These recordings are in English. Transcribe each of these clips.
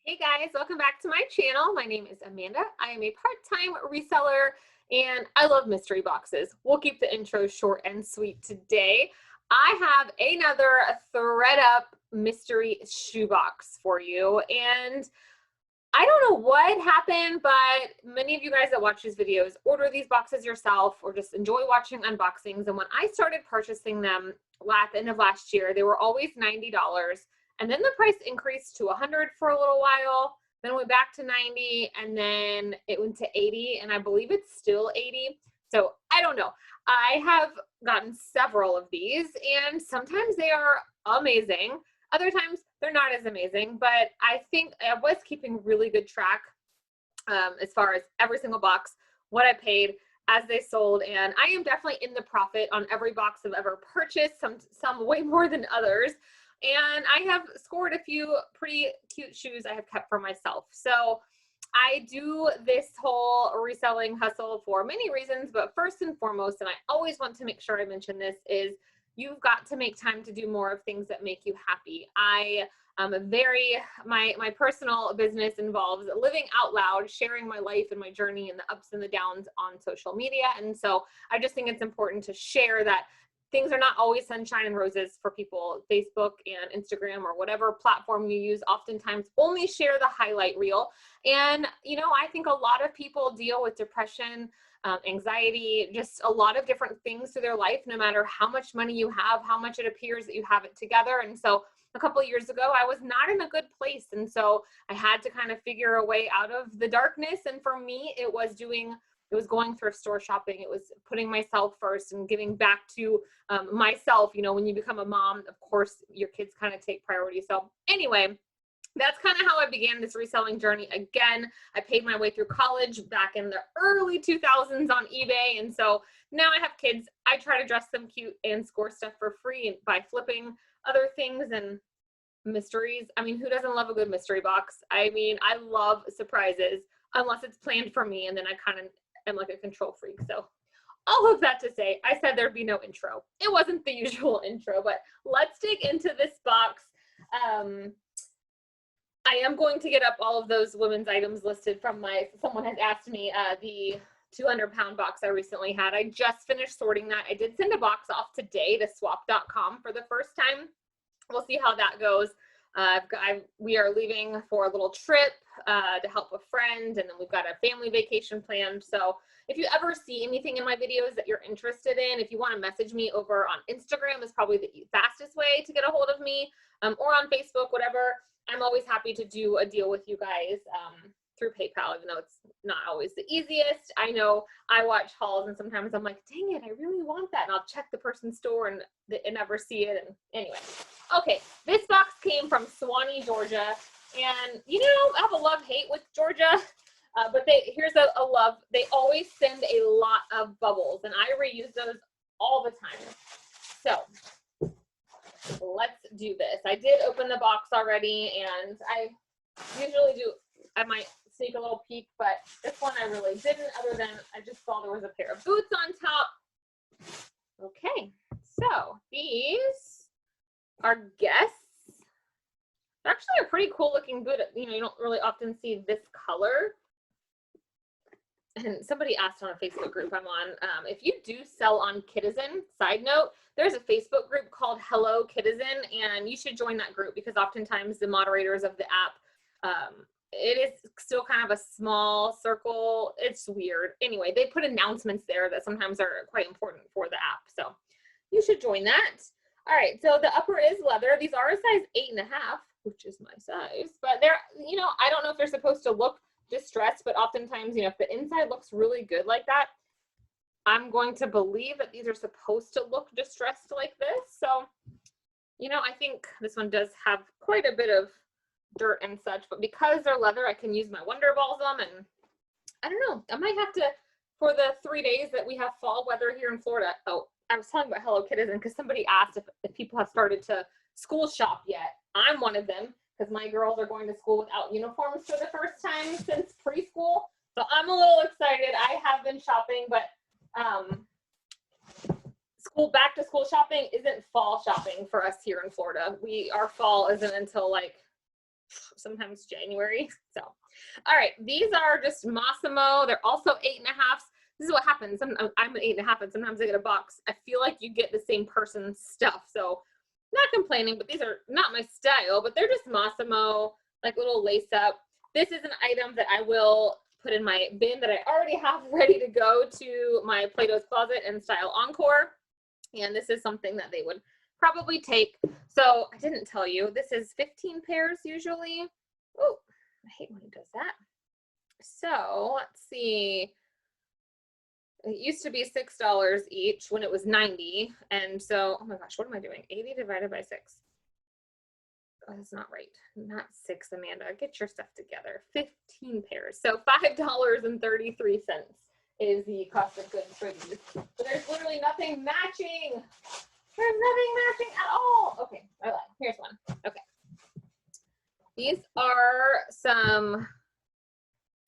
Hey guys, welcome back to my channel. My name is Amanda. I am a part-time reseller and I love mystery boxes. We'll keep the intro short and sweet today. I have another ThredUp mystery shoebox for you, and I don't know what happened, but many of you guys that watch these videos order these boxes yourself or just enjoy watching unboxings. And when I started purchasing them at the end of last year, they were always $90. And then the price increased to 100 for a little while, then went back to 90, and then it went to 80, and I believe it's still 80. So I don't know. I have gotten several of these, and sometimes they are amazing. Other times they're not as amazing, but I think I was keeping really good track as far as every single box, what I paid as they sold, and I am definitely in the profit on every box I've ever purchased, some way more than others. And I have scored a few pretty cute shoes I have kept for myself. So I do this whole reselling hustle for many reasons, but first and foremost, and I always want to make sure I mention this, is you've got to make time to do more of things that make you happy. My personal business involves living out loud, sharing my life and my journey and the ups and the downs on social media. And so I just think it's important to share that things are not always sunshine and roses for people. Facebook and Instagram or whatever platform you use oftentimes only share the highlight reel. And, I think a lot of people deal with depression, anxiety, just a lot of different things through their life, no matter how much money you have, how much it appears that you have it together. And so a couple of years ago, I was not in a good place. And so I had to kind of figure a way out of the darkness. And for me, it was going thrift store shopping. It was putting myself first and giving back to myself. When you become a mom, of course, your kids kind of take priority. So anyway, that's kind of how I began this reselling journey. Again, I paid my way through college back in the early 2000s on eBay. And so now I have kids. I try to dress them cute and score stuff for free by flipping other things and mysteries. I mean, who doesn't love a good mystery box? I mean, I love surprises unless it's planned for me. And then I kind of am like a control freak. So all of that to say, I said there'd be no intro. It wasn't the usual intro, but let's dig into this box. I am going to get up all of those women's items listed from someone has asked me, the 200-pound box I recently had. I just finished sorting that. I did send a box off today to swap.com for the first time. We'll see how that goes. We are leaving for a little trip to help a friend, and then we've got a family vacation planned. So if you ever see anything in my videos that you're interested in, if you want to message me over on Instagram is probably the fastest way to get a hold of me, or on Facebook, whatever. I'm always happy to do a deal with you guys through PayPal, even though it's not always the easiest. I know I watch hauls and sometimes I'm like, dang it, I really want that. And I'll check the person's store and never see it. And anyway, okay, this box came from Suwanee, Georgia. And I have a love-hate with Georgia, but here's a love. They always send a lot of bubbles, and I reuse those all the time. So let's do this. I did open the box already, and I usually do, I might sneak a little peek, but this one I really didn't, other than I just saw there was a pair of boots on top. Okay, so these are guests. They're actually a pretty cool looking boot. You don't really often see this color. And somebody asked on a Facebook group I'm on, if you do sell on Kidizen, side note, there's a Facebook group called Hello Kidizen, and you should join that group because oftentimes the moderators of the app, it is still kind of a small circle. It's weird. Anyway, they put announcements there that sometimes are quite important for the app. So you should join that. All right, so the upper is leather. These are a size 8.5, which is my size, but they're, I don't know if they're supposed to look distressed, but oftentimes, if the inside looks really good like that, I'm going to believe that these are supposed to look distressed like this. So, I think this one does have quite a bit of dirt and such, but because they're leather, I can use my Wonder Balls them, and I don't know, I might have to, for the 3 days that we have fall weather here in Florida. Oh, I was talking about Hello Kidizen because somebody asked if people have started to school shop yet. I'm one of them, because my girls are going to school without uniforms for the first time since preschool. So I'm a little excited. I have been shopping, but back to school shopping isn't fall shopping for us here in Florida. Our fall isn't until like sometimes January. So, all right, these are just Massimo. They're also 8.5. This is what happens. I'm an 8.5, and sometimes I get a box. I feel like you get the same person's stuff. So, not complaining, but these are not my style, but they're just Massimo, like little lace up. This is an item that I will put in my bin that I already have ready to go to my Plato's Closet and Style Encore. And this is something that they would probably take. So I didn't tell you, this is 15 pairs usually. Oh, I hate when he does that. So let's see. It used to be $6 each when it was 90. And so, oh my gosh, what am I doing? 80 divided by 6. Oh, that's not right. Not 6, Amanda. Get your stuff together. 15 pairs. So $5.33 is the cost of goods for these. So there's literally nothing matching. There's nothing matching at all. Okay, I lied. Here's one. Okay. These are some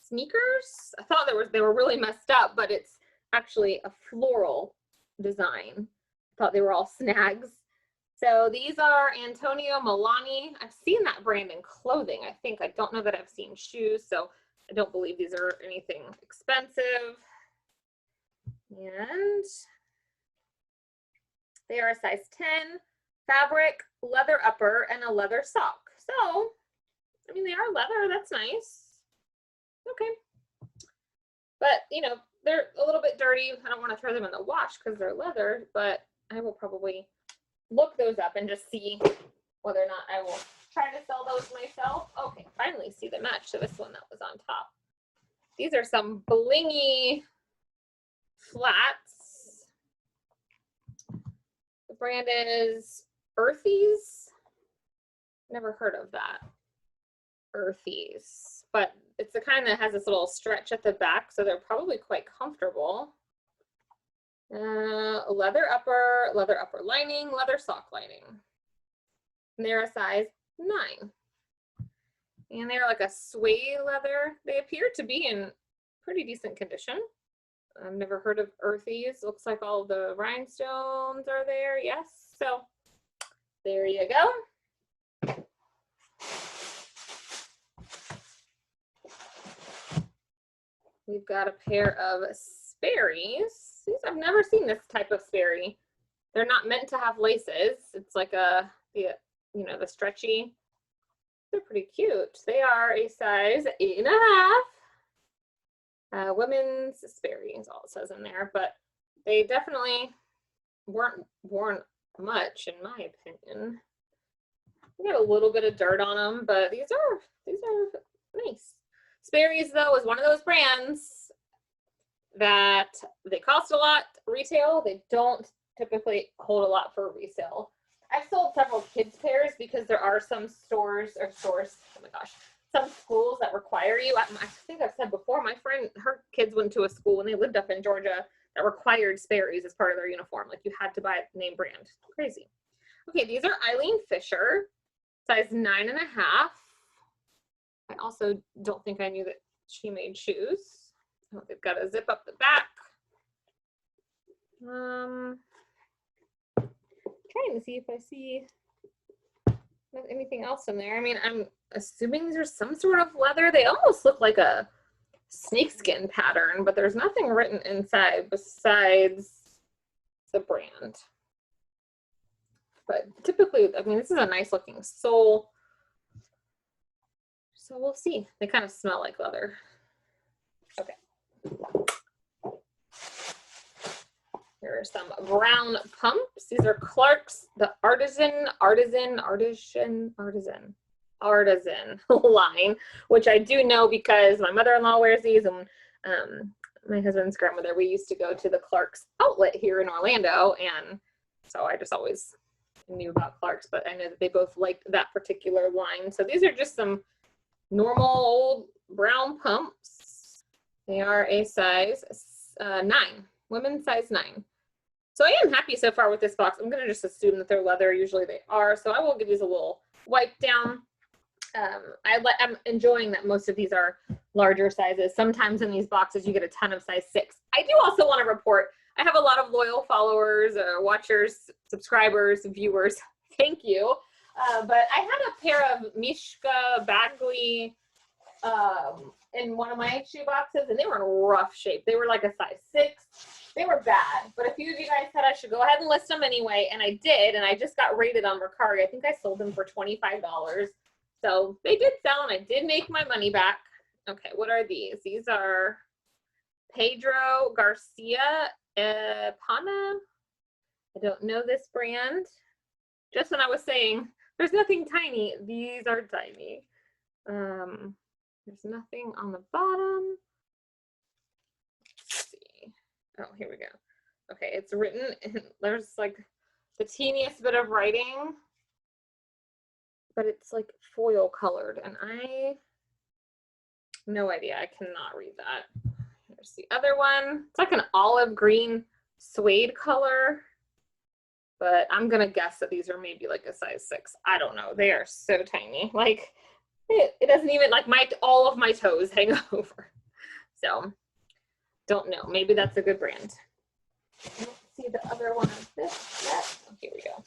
sneakers. I thought they were really messed up, but it's actually a floral design. I thought they were all snags. So these are Antonio Milani. I've seen that brand in clothing, I think. I don't know that I've seen shoes, so I don't believe these are anything expensive. And they are a size 10, fabric, leather upper, and a leather sock. So, I mean, they are leather. That's nice. Okay. But, you know, they're a little bit dirty. I don't want to throw them in the wash because they're leather, but I will probably look those up and just see whether or not I will try to sell those myself. Okay, finally see the match to this one that was on top. These are some blingy flats. The brand is Earthies. Never heard of that. Earthies. But it's the kind that has this little stretch at the back, so they're probably quite comfortable. Leather upper lining, leather sock lining. And they're a size 9. And they're like a suede leather. They appear to be in pretty decent condition. I've never heard of Earthies. Looks like all the rhinestones are there. Yes. So there you go. We've got a pair of Sperry's. I've never seen this type of Sperry. They're not meant to have laces. It's like the stretchy. They're pretty cute. They are a size 8.5. Women's Sperry is all it says in there, but they definitely weren't worn much, in my opinion. We got a little bit of dirt on them, but these are nice. Sperry's, though, is one of those brands that they cost a lot retail. They don't typically hold a lot for resale. I've sold several kids pairs because there are some some schools that require you. I think I've said before, my friend, her kids went to a school when they lived up in Georgia that required Sperry's as part of their uniform. Like, you had to buy a name brand. Crazy. Okay, these are Eileen Fisher, size 9.5. I also don't think I knew that she made shoes. Oh, they've got a zip up the back. Trying to see if I see anything else in there. I mean, I'm assuming these are some sort of leather. They almost look like a snakeskin pattern, but there's nothing written inside besides the brand. But typically, I mean, this is a nice looking sole. So we'll see. They kind of smell like leather. Okay. Here are some brown pumps. These are Clark's, the artisan line, which I do know because my mother-in-law wears these, and my husband's grandmother, we used to go to the Clark's outlet here in Orlando, and so I just always knew about Clark's, but I know that they both liked that particular line. So these are just some normal old brown pumps. They are a size 9, women's size 9. So I am happy so far with this box. I'm going to just assume that they're leather. Usually they are. So I will give these a little wipe down. I'm enjoying that most of these are larger sizes. Sometimes in these boxes you get a ton of size 6. I do also want to report, I have a lot of loyal followers, watchers, subscribers, viewers. Thank you. But I had a pair of Mishka Bagley in one of my shoe boxes, and they were in rough shape. They were like a size 6. They were bad, but a few of you guys said I should go ahead and list them anyway, and I did, and I just got rated on Mercari. I think I sold them for $25. So they did sell, and I did make my money back. Okay, what are these? These are Pedro Garcia Pana. I don't know this brand. Just when I was saying, there's nothing tiny. These are tiny. There's nothing on the bottom. Let's see. Oh, here we go. Okay, it's written, there's like the teeniest bit of writing, but it's like foil colored, and no idea. I cannot read that. Here's the other one. It's like an olive green suede color, but I'm gonna guess that these are maybe like a size 6. I don't know. They are so tiny. Like it doesn't even, like all of my toes hang over. So don't know. Maybe that's a good brand. I don't see the other one of this yet. Oh, here we go.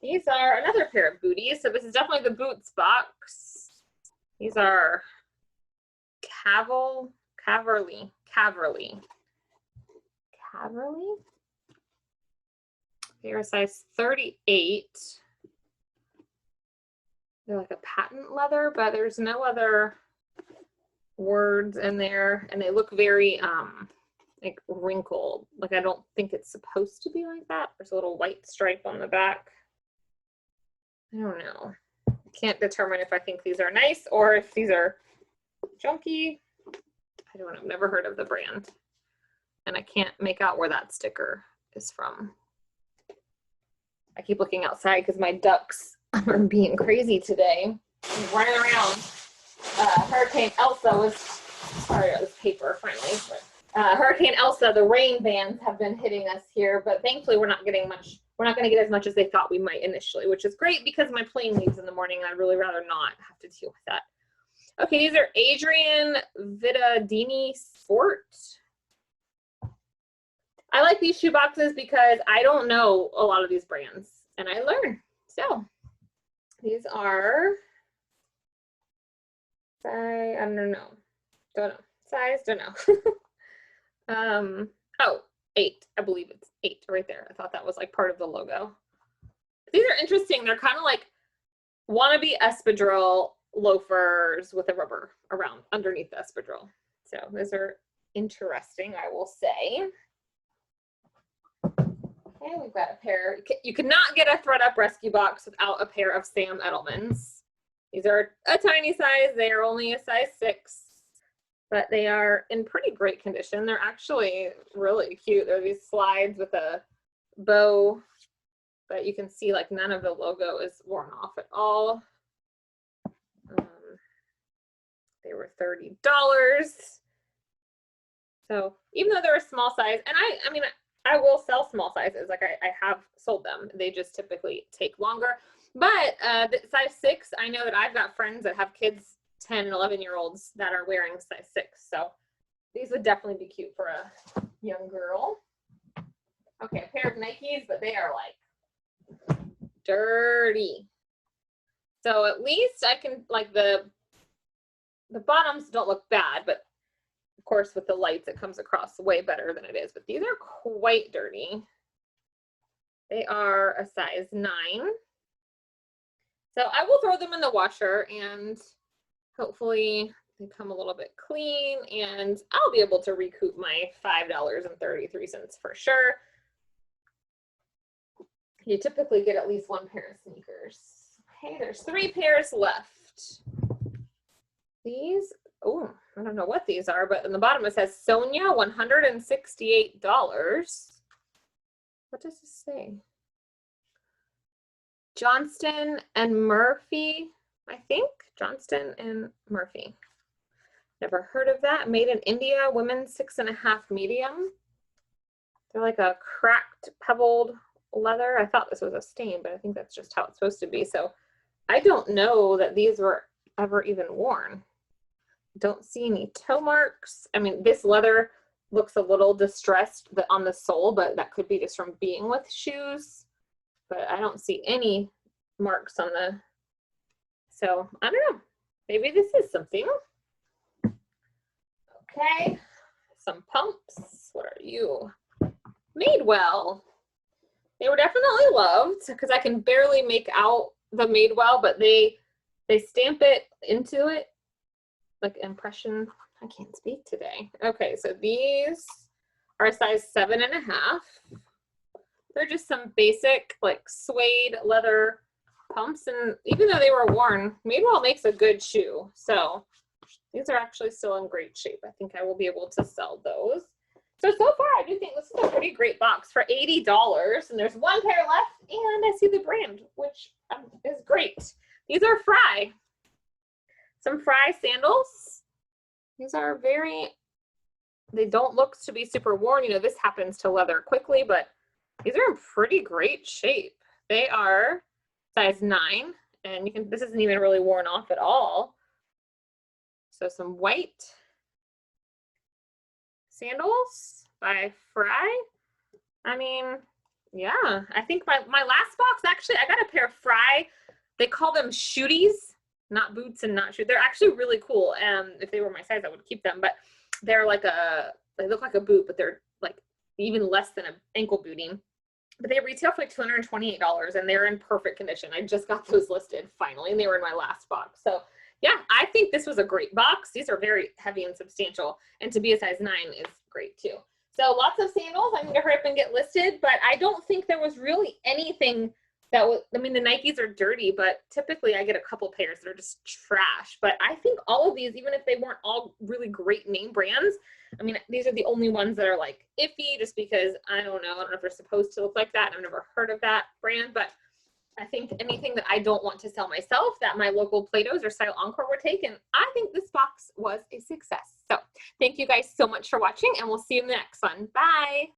These are another pair of booties. So this is definitely the boots box. These are Caverly. They are a size 38. They're like a patent leather, but there's no other words in there, and they look very like wrinkled. Like I don't think it's supposed to be like that. There's a little white stripe on the back. I don't know. Can't determine if I think these are nice or if these are junky. I don't know. I've never heard of the brand, and I can't make out where that sticker is from. I keep looking outside because my ducks are being crazy today, running around. Hurricane Elsa was, sorry, it was paper finally, but Hurricane Elsa, the rain bands have been hitting us here, but thankfully we're not getting much. We're not going to get as much as they thought we might initially, which is great because my plane leaves in the morning and I'd really rather not have to deal with that. Okay, these are Adrian Vittadini Sport. I like these shoe boxes because I don't know a lot of these brands, and I learn. So these are, I don't know. Size, don't know. Oh, 8. I believe it's 8 right there. I thought that was like part of the logo. These are interesting. They're kind of like wannabe espadrille loafers with a rubber around underneath the espadrille. So those are interesting, I will say. Okay, we've got a pair. You cannot get a ThredUp rescue box without a pair of Sam Edelmans. These are a tiny size. They are only a size 6, but they are in pretty great condition. They're actually really cute. They're these slides with a bow, but you can see like none of the logo is worn off at all. They were $30. So even though they're a small size, and I mean, I will sell small sizes. Like I have sold them. They just typically take longer. But the size 6, I know that I've got friends that have kids, 10 and 11-year-olds that are wearing size 6. So these would definitely be cute for a young girl. Okay, a pair of Nikes, but they are like dirty. So at least I can, like the bottoms don't look bad, but of course with the lights it comes across way better than it is. But these are quite dirty. They are a size 9. So I will throw them in the washer and hopefully they come a little bit clean, and I'll be able to recoup my $5.33 for sure. You typically get at least 1 pair of sneakers. Okay, there's 3 pairs left. These, oh, I don't know what these are, but in the bottom it says Sonia, $168. What does this say? Johnston and Murphy, I think. Johnston and Murphy. Never heard of that. Made in India, women's 6.5 medium. They're like a cracked, pebbled leather. I thought this was a stain, but I think that's just how it's supposed to be. So I don't know that these were ever even worn. Don't see any toe marks. I mean, this leather looks a little distressed on the sole, but that could be just from being with shoes. But I don't see any marks on the, so I don't know. Maybe this is something. Okay, some pumps. What are you? Madewell. They were definitely loved because I can barely make out the Madewell, but they stamp it into it, like impression. I can't speak today. Okay, so these are a size 7.5. They're just some basic like suede leather pumps, and even though they were worn, Madewell makes a good shoe. So these are actually still in great shape. I think I will be able to sell those. So far, I do think this is a pretty great box for $80, and there's one pair left, and I see the brand, which is great. These are Fry. Some Fry sandals. These are they don't look to be super worn. You know, this happens to leather quickly, but these are in pretty great shape. They are size 9, and this isn't even really worn off at all. So some white sandals by Fry. I mean, yeah, I think my last box, actually, I got a pair of Fry. They call them shooties, not boots and not shoes. They're actually really cool. If they were my size, I would keep them, but they're like they look like a boot, but they're like even less than an ankle booting. But they retail for like $228, and they're in perfect condition. I just got those listed finally, and they were in my last box. So yeah, I think this was a great box. These are very heavy and substantial, and to be a size 9 is great too. So lots of sandals. I need to hurry up and get listed, but I don't think there was really anything that was, I mean, the Nikes are dirty, but typically I get a couple pairs that are just trash. But I think all of these, even if they weren't all really great name brands, I mean, these are the only ones that are like iffy, just because I don't know if they're supposed to look like that. I've never heard of that brand, but I think anything that I don't want to sell myself that my local Plato's or Style Encore would take, and I think this box was a success. So thank you guys so much for watching, and we'll see you in the next one. Bye.